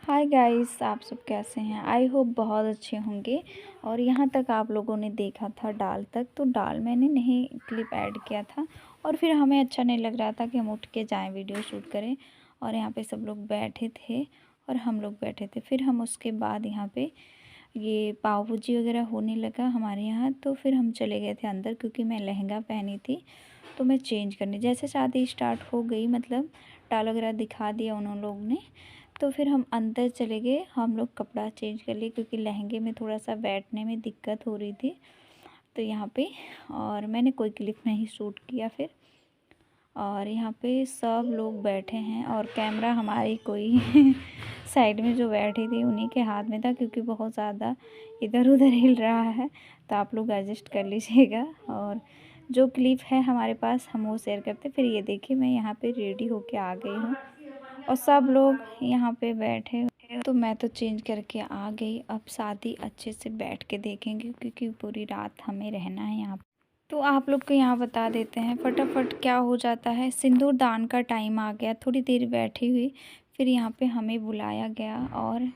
Hi guys, आप सब कैसे हैं? आई होप बहुत अच्छे होंगे। और यहाँ तक आप लोगों ने देखा था डाल तक, तो डाल मैंने नहीं क्लिप ऐड किया था। और फिर हमें अच्छा नहीं लग रहा था कि हम उठ के जाएं वीडियो शूट करें। और यहाँ पे सब लोग बैठे थे और हम लोग बैठे थे। फिर हम उसके बाद यहाँ पे ये पाव भाजी वगैरह होने लगा हमारे यहाँ, तो फिर हम चले गए थे अंदर क्योंकि मैं लहंगा पहनी थी। तो मैं चेंज करने जैसे शादी स्टार्ट हो गई, मतलब डाल वगैरह दिखा दिया उन्होंने लोग ने, तो फिर हम अंदर चले गए। हम लोग कपड़ा चेंज कर लिए क्योंकि लहंगे में थोड़ा सा बैठने में दिक्कत हो रही थी। तो यहाँ पे और मैंने कोई क्लिप नहीं शूट किया फिर। और यहाँ पे सब लोग बैठे हैं और कैमरा हमारी कोई साइड में जो बैठी थी उन्हीं के हाथ में था, क्योंकि बहुत ज़्यादा इधर उधर हिल रहा है, तो आप लोग एडजस्ट कर लीजिएगा। और जो क्लिप है हमारे पास हम वो शेयर करते। फिर ये देखिए, मैं यहाँ पे रेडी होके आ गई हूँ और सब लोग यहाँ पे बैठे हुए, तो मैं तो चेंज करके आ गई। अब शादी अच्छे से बैठ के देखेंगे क्योंकि पूरी रात हमें रहना है यहाँ। तो आप लोग को यहाँ बता देते हैं फटाफट क्या हो जाता है। सिंदूर दान का टाइम आ गया, थोड़ी देर बैठी हुई, फिर यहाँ पे हमें बुलाया गया और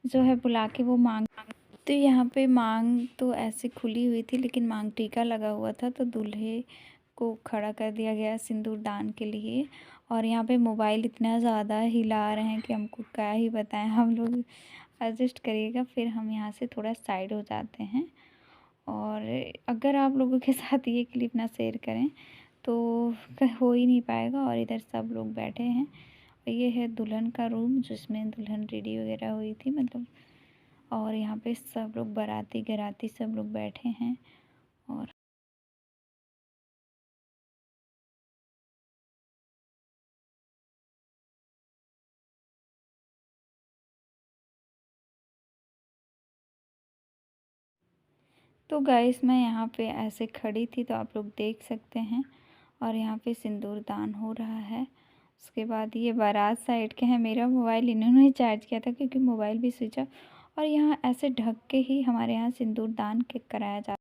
जो है बुला के वो मांग, तो यहाँ पे मांग तो ऐसे खुली हुई थी लेकिन मांग टीका लगा हुआ था, तो दूल्हे को खड़ा कर दिया गया सिंदूर दान के लिए। और यहाँ पे मोबाइल इतना ज़्यादा हिला रहे हैं कि हमको क्या ही बताएं, हम लोग एडजस्ट करिएगा। फिर हम यहाँ से थोड़ा साइड हो जाते हैं। और अगर आप लोगों के साथ ये क्लिप ना शेयर करें तो हो ही नहीं पाएगा। और इधर सब लोग बैठे हैं। ये है दुल्हन का रूम जिसमें दुल्हन रेडी वगैरह हुई थी, मतलब। और यहाँ पे सब लोग बाराती गराती सब लोग बैठे हैं। और तो गाइस, मैं यहाँ पे ऐसे खड़ी थी तो आप लोग देख सकते हैं। और यहाँ पे सिंदूर दान हो रहा है। उसके बाद ये बारात साइड के हैं। मेरा मोबाइल इन्होंने ही चार्ज किया था क्योंकि मोबाइल भी स्विच ऑफ। और यहाँ ऐसे ढक के ही हमारे यहाँ सिंदूर दान के कराया जाता,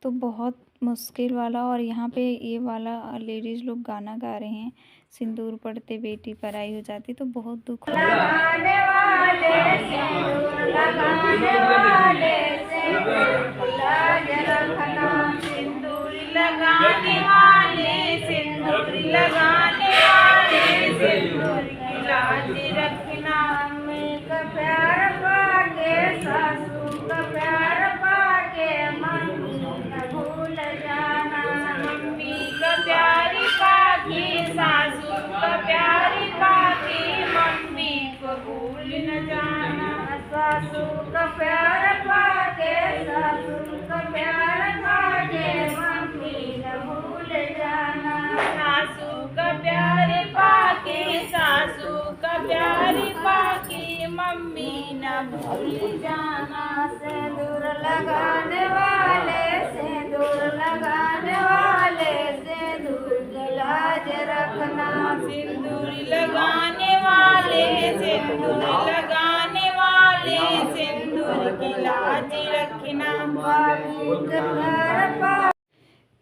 तो बहुत मुश्किल वाला। और यहाँ पे ये वाला लेडीज़ लोग गाना गा रहे हैं, सिंदूर पड़ते बेटी पराई हो जाती, तो बहुत दुख होता है। लगाने वाले सिंदूर लगाने वाले सिंदूर लाज रखना, सिंदूर लगाने वाले सिंदूर लगाने वाले सिंदूर की लाज रखना। मम्मी का प्यार पाके सासू का प्यार पाके मम्मी न भूल जाना। मम्मी का प्यार पाके सासू का प्यार पाके मम्मी को भूल न जाना। सासू का प्यार पाके सासू का प्यार पाके मम्मी न भूल जाना। सासू का प्यार पाके सासू का प्यार पाके मम्मी न भूल जाना। सिंदूर लगाने वाले सिंदूर लगाने वाले सिंदूर की लाज रखना। सिंदूर लगाने वाले सिंदूर लगाने वाले सिंदूर की लाज रखना।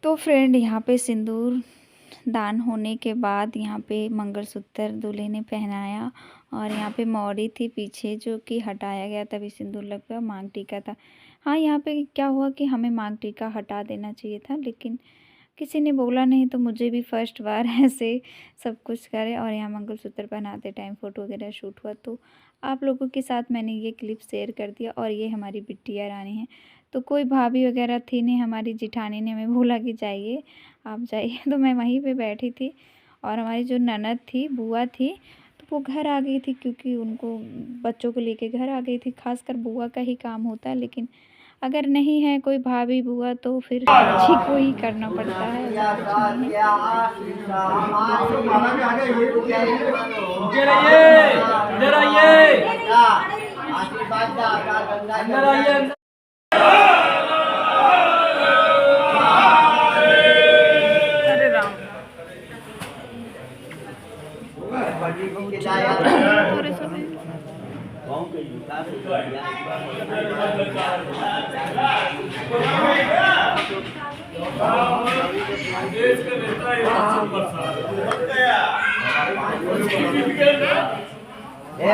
तो फ्रेंड, यहाँ पे सिंदूर दान होने के बाद यहाँ पे मंगलसूत्र दूल्हे ने पहनाया। और यहाँ पे मौरी थी पीछे जो कि हटाया गया, तभी सिंदूर लग गया। मांग टीका था। हाँ, यहाँ पे क्या हुआ कि हमें मांग टीका हटा देना चाहिए था, लेकिन किसी ने बोला नहीं, तो मुझे भी फर्स्ट बार ऐसे सब कुछ करे। और यहाँ मंगलसूत्र पहनाते टाइम फ़ोटो वगैरह शूट हुआ, तो आप लोगों के साथ मैंने ये क्लिप शेयर कर दिया। और ये हमारी बिटिया रानी है, तो कोई भाभी वगैरह थी नहीं, हमारी जिठानी ने हमें बोला कि जाइए, आप जाइए, तो मैं वहीं पे बैठी थी। और हमारी जो ननद थी, बुआ थी, तो वो घर आ गई थी क्योंकि उनको बच्चों को लेके घर आ गई थी। खासकर बुआ का ही काम होता है, लेकिन अगर नहीं है कोई भाभी बुआ तो फिर जी को ही करना पड़ता है, ऐसा कुछ नहीं है। तो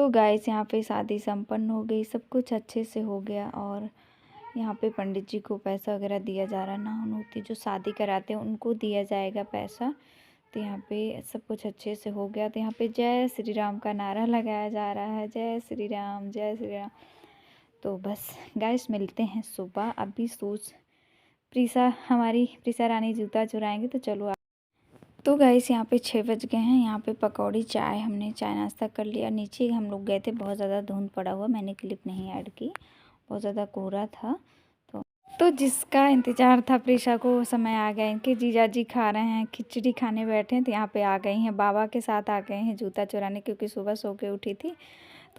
गाइस यहाँ पे शादी संपन्न हो गई, सब कुछ अच्छे से हो गया। और यहाँ पे पंडित जी को पैसा वगैरह दिया जा रहा है। नाहनुती जो शादी कराते हैं उनको दिया जाएगा पैसा। तो यहाँ पे सब कुछ अच्छे से हो गया। तो यहाँ पे जय श्री राम का नारा लगाया जा रहा है, जय श्री राम, जय श्री राम। तो बस गाइस मिलते हैं सुबह। अभी हमारी प्रीसा रानी जूता चुराएंगे, तो चलो। तो गाइस यहाँ पे 6 बज गए हैं। यहाँ पे पकौड़ी चाय, हमने चाय नाश्ता कर लिया। नीचे हम लोग गए थे, बहुत ज़्यादा धुंध पड़ा हुआ, मैंने क्लिप नहीं ऐड की, बहुत ज़्यादा कोहरा था। तो जिसका इंतज़ार था प्रीशा को, समय आ गया। इनके जीजा जी खा रहे हैं, खिचड़ी खाने बैठे हैं। तो यहाँ पे आ गई हैं, बाबा के साथ आ गए हैं जूता चुराने, क्योंकि सुबह सो के उठी थी।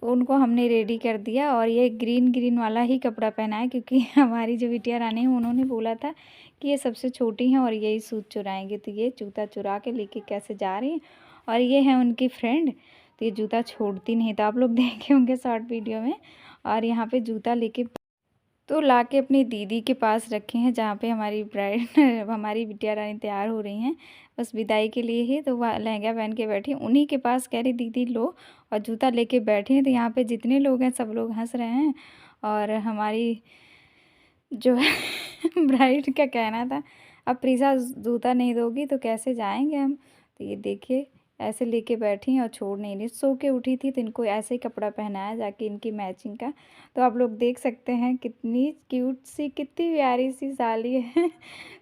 तो उनको हमने रेडी कर दिया। और ये ग्रीन वाला ही कपड़ा पहना है, क्योंकि हमारी जो बिटिया रानी है उन्होंने बोला था कि ये सबसे छोटी हैं और यही सूट चुराएंगे। तो ये जूता चुरा के लेके कैसे जा रही हैं। और ये है उनकी फ्रेंड, तो ये जूता छोड़ती नहीं। तो आप लोग देखे होंगे शॉर्ट वीडियो में। और यहाँ पे जूता लेके तो लाके अपनी दीदी के पास रखे हैं, जहाँ पे हमारी ब्राइड हमारी बिटिया रानी तैयार हो रही हैं बस विदाई के लिए ही। तो वह लहंगा पहन के बैठी, उन्हीं के पास कह रही दीदी लो, और जूता लेके बैठी हैं। तो यहाँ पे जितने लोग हैं सब लोग हंस रहे हैं। और हमारी जो ब्राइड का कहना था, अब प्रीसा जूता नहीं दोगी तो कैसे जाएंगे हम। तो ये देखिए ऐसे लेके बैठी हैं और छोड़ नहीं रही। सो के उठी थी तो इनको ऐसे ही कपड़ा पहनाया जाके इनकी मैचिंग का। तो आप लोग देख सकते हैं कितनी क्यूट सी, कितनी प्यारी सी साली है।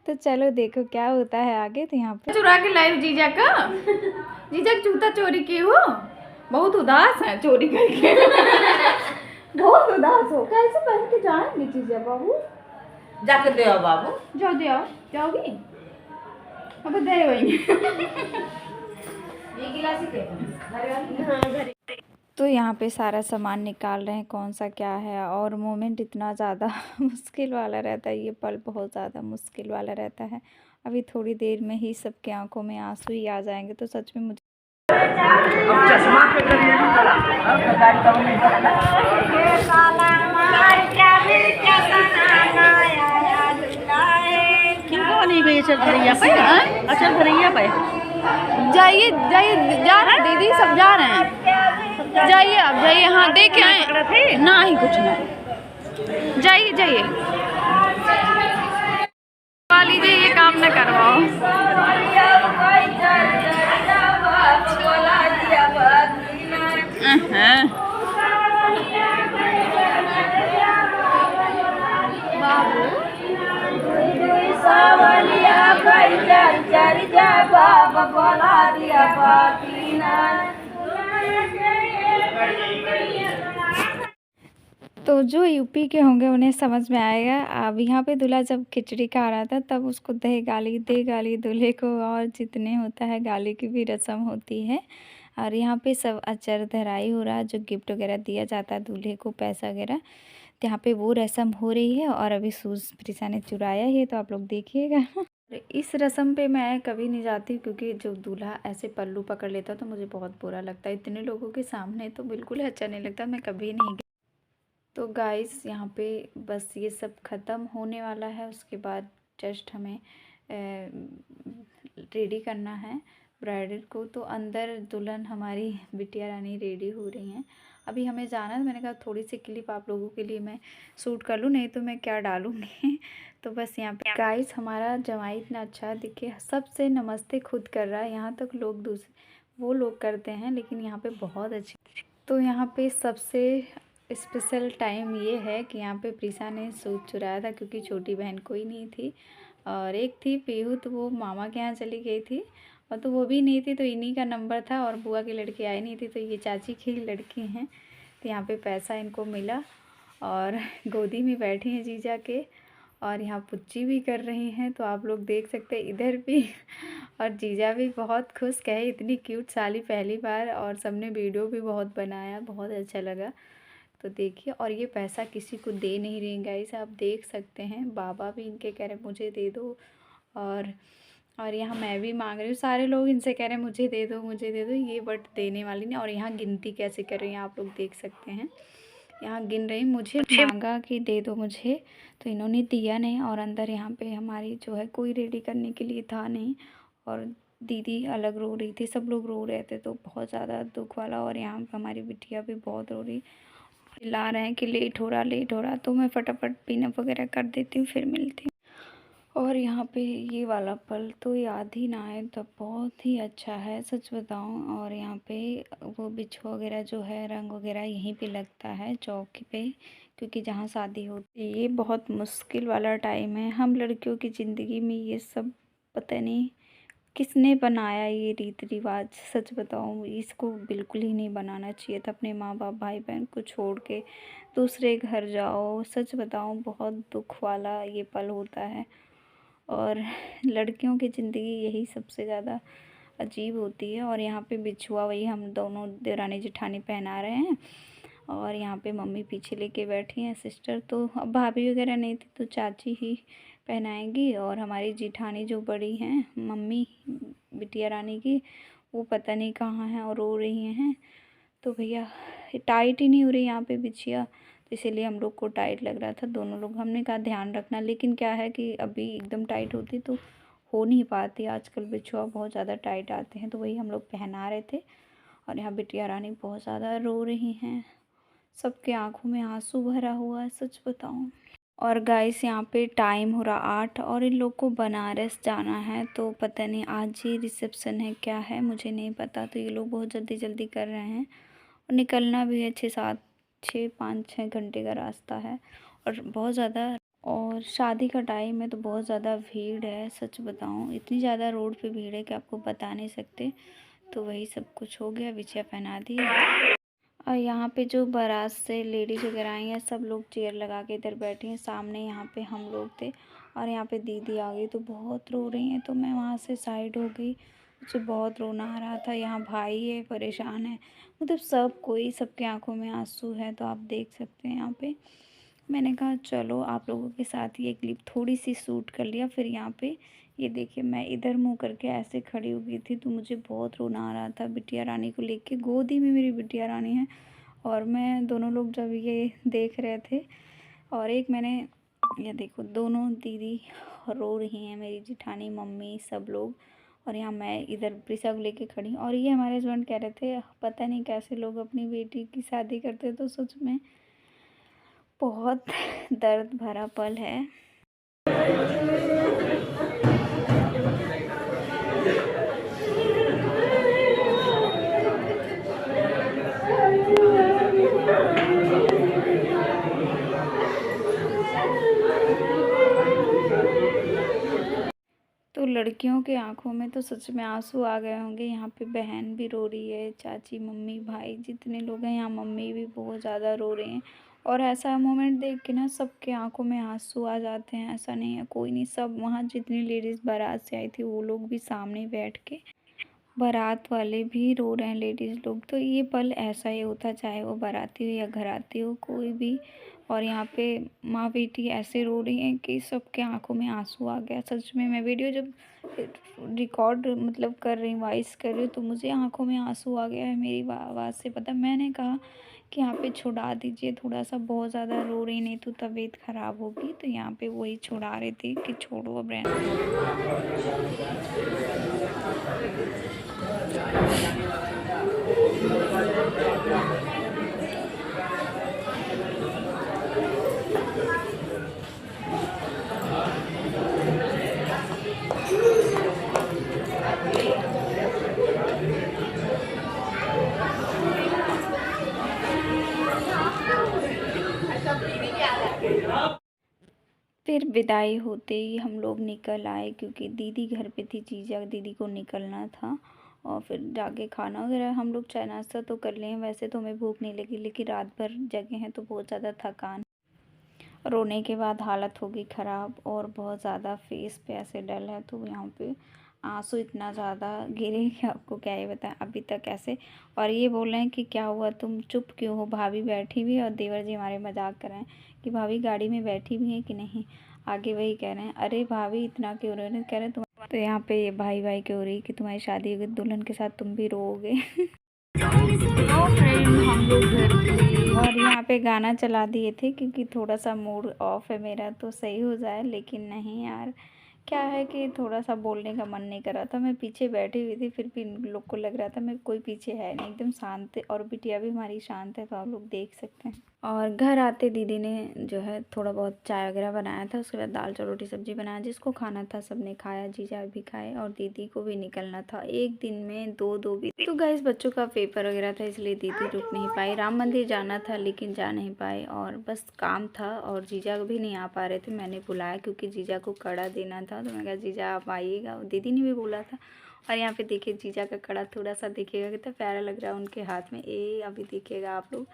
तो चलो देखो क्या होता है आगे। तो यहाँ पे चुरा के लाई जीजा का, जीजा का जूता चोरी की हो, बहुत उदास है चोरी करके। बहुत उदास हो, कैसे पहन के जाएंगे जीजा बाबू। जाके दे आओ बाबू, जाओ दे आओ, जाओगी अब दे वही। ये गिलास ही दे। तो यहाँ पे सारा सामान निकाल रहे हैं, कौन सा क्या है। और मोमेंट इतना ज़्यादा मुश्किल वाला रहता है, ये पल बहुत ज़्यादा मुश्किल वाला रहता है। अभी थोड़ी देर में ही सबके आंखों में आंसू ही आ जाएंगे। तो सच में मुझे चश्मा पे करिए नहीं भाई, चल भरैया पे, अच्छा भरैया पे जाइए जाइए, जा रहे दीदी सब जा रहे हैं, जाइए आप जाइए। हाँ देख आए ना ही कुछ नहीं, जाइए जाइए, लीजिए ये काम न करवाओ। तो जो यूपी के होंगे उन्हें समझ में आएगा। अब यहाँ पे दूल्हा जब खिचड़ी खा रहा था तब उसको दे गाली दूल्हे को, और जितने होता है गाली की भी रस्म होती है। और यहाँ पे सब अचर धराई हो रहा है, जो गिफ्ट वगैरह दिया जाता है दूल्हे को, पैसा वगैरह। तो यहाँ पे वो रस्म हो रही है। और अभी सूज प्रीसा ने चुराया है, तो आप लोग देखिएगा। इस रस्म पे मैं कभी नहीं जाती, क्योंकि जो दूल्हा ऐसे पल्लू पकड़ लेता तो मुझे बहुत बुरा लगता है। इतने लोगों के सामने तो बिल्कुल अच्छा नहीं लगता, मैं कभी नहीं। तो गाइस यहाँ पे बस ये सब ख़त्म होने वाला है। उसके बाद जस्ट हमें रेडी करना है ब्राइडल को। तो अंदर दुल्हन हमारी बिटिया रानी रेडी हो रही हैं। अभी हमें जाना है। मैंने कहा थोड़ी सी क्लिप आप लोगों के लिए मैं शूट कर लूँ, नहीं तो मैं क्या डालूँगी। तो बस यहाँ पे गाइस हमारा जमाई इतना अच्छा दिखे, सबसे नमस्ते खुद कर रहा है। यहाँ तक लोग दूसरे वो लोग करते हैं, लेकिन यहाँ पे बहुत अच्छी। तो यहाँ पे सबसे स्पेशल टाइम ये है कि यहाँ पे प्रीसा ने सूट चुराया था, क्योंकि छोटी बहन कोई नहीं थी। और एक थी पीहू, तो वो मामा के यहाँ चली गई थी, और तो वो भी नहीं थी। तो इन्हीं का नंबर था, और बुआ की लड़की आई नहीं थी, तो ये चाची की लड़की हैं। तो यहाँ पे पैसा इनको मिला, और गोदी में बैठी हैं जीजा के, और यहाँ पुच्ची भी कर रही हैं। तो आप लोग देख सकते हैं इधर भी। और जीजा भी बहुत खुश, कहे इतनी क्यूट साली पहली बार। और सबने वीडियो भी बहुत बनाया, बहुत अच्छा लगा। तो देखिए, और ये पैसा किसी को दे नहीं रही गाइस, आप देख सकते हैं। बाबा भी इनके कह रहे मुझे दे दो, और और यहाँ मैं भी मांग रही हूँ, सारे लोग इनसे कह रहे हैं मुझे दे दो मुझे दे दो, ये बट देने वाली नहीं। और यहाँ गिनती कैसे कर रही हैं आप लोग देख सकते हैं, यहाँ गिन रही, मुझे मांगा कि दे दो मुझे, तो इन्होंने दिया नहीं। और अंदर यहाँ पे हमारी जो है कोई रेडी करने के लिए था नहीं, और दीदी अलग रो रही थी, सब लोग रो रहे थे, तो बहुत ज़्यादा दुख वाला। और यहाँ पे हमारी बिटिया भी बहुत रो रही, चिल्ला रहे हैं कि लेट हो रहा। तो मैं फटाफट पिनअप वगैरह कर देती हूँ, फिर मिलती हूँ। और यहाँ पे ये वाला पल तो याद ही ना आए तब बहुत ही अच्छा है, सच बताऊँ। और यहाँ पे वो बिच्छू वगैरह जो है, रंग वगैरह यहीं पे लगता है चौक पे, क्योंकि जहाँ शादी होती है। ये बहुत मुश्किल वाला टाइम है हम लड़कियों की ज़िंदगी में, ये सब पता नहीं किसने बनाया ये रीति रिवाज। सच बताऊँ, इसको बिल्कुल ही नहीं बनाना चाहिए था। अपने माँ बाप भाई बहन को छोड़ के दूसरे घर जाओ, सच बताऊँ बहुत दुख वाला ये पल होता है। और लड़कियों की ज़िंदगी यही सबसे ज़्यादा अजीब होती है। और यहाँ पे बिछुआ वही हम दोनों देवरानी जेठानी पहना रहे हैं, और यहाँ पे मम्मी पीछे लेके बैठी हैं सिस्टर, तो अब भाभी वगैरह नहीं थी तो चाची ही पहनाएंगी। और हमारी जेठानी जो बड़ी हैं मम्मी बिटिया रानी की, वो पता नहीं कहाँ हैं और रो रही हैं। तो भैया टाइट ही नहीं हो रही यहाँ पे बिछिया, तो इसीलिए हम लोग को टाइट लग रहा था। दोनों लोग हमने कहा ध्यान रखना, लेकिन क्या है कि अभी एकदम टाइट होती तो हो नहीं पाती। आजकल बिछुआ बहुत ज़्यादा टाइट आते हैं, तो वही हम लोग पहना रहे थे। और यहाँ बिटिया रानी बहुत ज़्यादा रो रही हैं, सबके आंखों में आंसू भरा हुआ है, सच बताऊँ। और गाइस यहाँ पे टाइम हो रहा 8, और इन लोग को बनारस जाना है, तो पता नहीं आज ही रिसेप्शन है क्या है मुझे नहीं पता। तो ये लोग बहुत जल्दी जल्दी कर रहे हैं, और निकलना भी है 5-6 घंटे का रास्ता है, और बहुत ज़्यादा। और शादी का टाइम है तो बहुत ज़्यादा भीड़ है, सच बताऊँ इतनी ज़्यादा रोड पे भीड़ है कि आपको बता नहीं सकते। तो वही सब कुछ हो गया, बिछिया पहना दी। और यहाँ पे जो बारात से लेडीज़ वगैरह आई हैं, सब लोग चेयर लगा के इधर बैठी हैं सामने। यहाँ पे हम लोग थे, और यहाँ पे दीदी आ गई तो बहुत रो रही हैं, तो मैं वहाँ से साइड हो गई। मुझे बहुत रोना आ रहा था। यहाँ भाई है परेशान है, मतलब सब कोई, सबके आंखों में आंसू है, तो आप देख सकते हैं यहाँ पे। मैंने कहा चलो आप लोगों के साथ ये क्लिप थोड़ी सी शूट कर लिया। फिर यहाँ पे ये देखिए, मैं इधर मुँह करके ऐसे खड़ी हो गई थी, तो मुझे बहुत रोना आ रहा था। बिटिया रानी को लेके, गोदी में मेरी बिटिया रानी है, और मैं, दोनों लोग जब ये देख रहे थे। और एक मैंने, ये देखो दोनों दीदी रो रही हैं, मेरी जिठानी मम्मी सब लोग। और यहाँ मैं इधर प्रिसा को लेके खड़ी हूँ। और ये हमारे हस्बैंड कह रहे थे पता नहीं कैसे लोग अपनी बेटी की शादी करते, तो सच में बहुत दर्द भरा पल है। तो लड़कियों के आंखों में तो सच में आंसू आ गए होंगे। यहाँ पे बहन भी रो रही है, चाची मम्मी भाई जितने लोग हैं, यहाँ मम्मी भी बहुत ज़्यादा रो रही हैं। और ऐसा मोमेंट देख के ना सबके आंखों में आंसू आ जाते हैं, ऐसा नहीं है कोई नहीं, सब वहाँ जितनी लेडीज़ बारात से आई थी वो लोग भी सामने बैठ के, बारात वाले भी रो रहे हैं, लेडीज़ लोग। तो ये पल ऐसा ही होता, चाहे वो बाराती हो या घराती हो, कोई भी। और यहाँ पे माँ बेटी ऐसे रो रही हैं कि सबके आंखों में आंसू आ गया। सच में मैं वीडियो जब रिकॉर्ड मतलब कर रही हूँ, वॉइस कर रही हूँ, तो मुझे आंखों में आंसू आ गया है मेरी आवाज़ से पता। मैंने कहा कि यहाँ पे छुड़ा दीजिए थोड़ा सा, बहुत ज़्यादा रो रही, नहीं तो तबीयत ख़राब होगी। तो यहाँ पे वही छुड़ा रही थी कि छोड़ो अब रहने। फिर विदाई होते ही हम लोग निकल आए, क्योंकि दीदी घर पे थी, जीजा दीदी को निकलना था। और फिर जाके खाना वगैरह हम लोग चाय नाश्ता तो कर लिए हैं, वैसे तो हमें भूख नहीं लगी, लेकिन रात भर जगे हैं तो बहुत ज़्यादा थकान, रोने के बाद हालत हो गई ख़राब, और बहुत ज़्यादा फेस पे ऐसे डल है। तो यहाँ पे आंसू इतना ज़्यादा गिरे कि आपको क्या ही बताएं अभी तक ऐसे। और ये बोल रहे हैं कि क्या हुआ तुम चुप क्यों हो, भाभी बैठी हुई है। और देवर जी हमारे मजाक कर रहे हैं कि भाभी गाड़ी में बैठी भी हैं कि नहीं। आगे वही कह रहे हैं, अरे भाभी इतना क्यों रहे हैं, कह रहे हैं तो यहाँ पे ये भाई भाई की हो रही कि तुम्हारी शादी होगी दुल्हन के साथ तुम भी रोओगे। तो फ्रेंड हम लोग घर पे और यहाँ पे गाना चला दिए थे क्योंकि थोड़ा सा मूड ऑफ है मेरा तो सही हो जाए, लेकिन नहीं यार, क्या है कि थोड़ा सा बोलने का मन नहीं कर रहा था। मैं पीछे बैठी हुई थी फिर भी इन लोग को लग रहा था मैं कोई पीछे है नहीं, एकदम शांत है और बिटिया भी हमारी शांत है, तो आप लोग देख सकते हैं। और घर आते दीदी ने जो है थोड़ा बहुत चाय वगैरह बनाया था, उसके बाद दाल चावल रोटी सब्जी बनाया, जिसको खाना था सबने खाया, जीजा भी खाए और दीदी को भी निकलना था एक दिन में दो भी। तो गाइस बच्चों का पेपर वगैरह था इसलिए दीदी रुक नहीं पाई, राम मंदिर जाना था लेकिन जा नहीं पाए और बस काम था और जीजा भी नहीं आ पा रहे थे। मैंने बुलाया क्योंकि जीजा को कड़ा देना था, तो मैंने कहा जीजा आप आइएगा, दीदी ने भी बोला था। और यहाँ पे देखिए जीजा का कड़ा थोड़ा सा देखिएगा कितना प्यारा लग रहा है उनके हाथ में, अभी देखिएगा आप लोग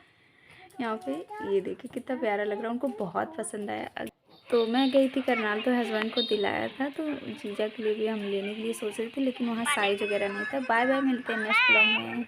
यहाँ पे, ये देखिए कितना प्यारा लग रहा है, उनको बहुत पसंद आया। तो मैं गई थी करनाल तो हस्बैंड को दिलाया था, तो जीजा के लिए भी हम लेने के लिए सोच रहे थे लेकिन वहाँ साइज वगैरह नहीं था। बाय बाय, मिलते हैं नेक्स्ट ब्लॉग में।